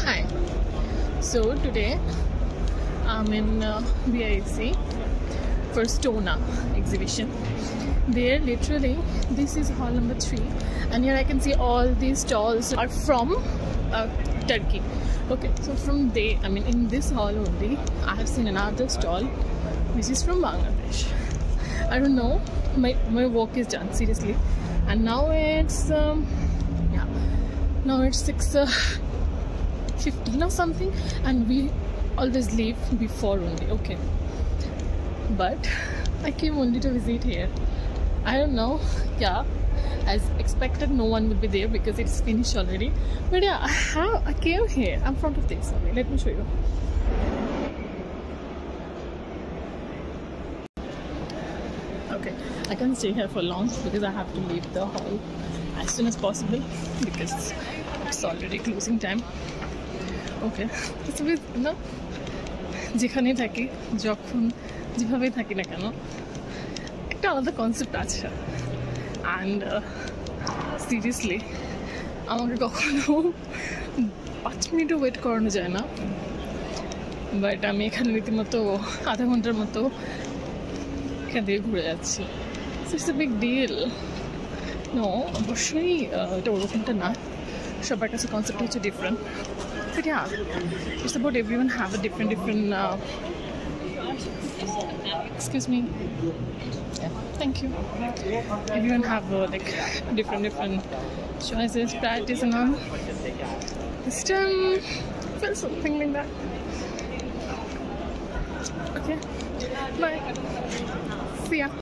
Hi. So today I'm in BIC for Stona exhibition. There, literally, this is hall number 3, and here I can see all these stalls are from Turkey. Okay, so from there, I mean, in this hall only, I have seen another stall which is from Bangladesh. I don't know. My work is done, seriously, and now it's now it's 6:15 or something, and we always leave before only. Okay, but I came only to visit here. I don't know, yeah, as expected no one will be there because it's finished already, but yeah, I came here. I'm in front of this. Okay, let me show you. Okay, I can't stay here for long because I have to leave the hall as soon as possible because it's already closing time. Okay, it's a bit, no, যেখানে থাকি যখন যেভাবে থাকি না কেন একটা আলাদা concept আছে, অ্যান্ড সিরিয়াসলি আমাকে কখনো 5 মিনিটও ওয়েট করানো যায় না, বাট আমি এখানে রীতিমতো আধা ঘন্টার মতো এখান থেকে ঘুরে যাচ্ছি। It's a big deal. No, অবশ্যই এটা ওরকমটা না, সবার কাছে কনসেপ্ট হচ্ছে different, but yeah, it's about everyone have a different excuse me, yeah, thank you. Everyone have like different choices, priorities and all. This time feels something like that. Okay, bye, see ya.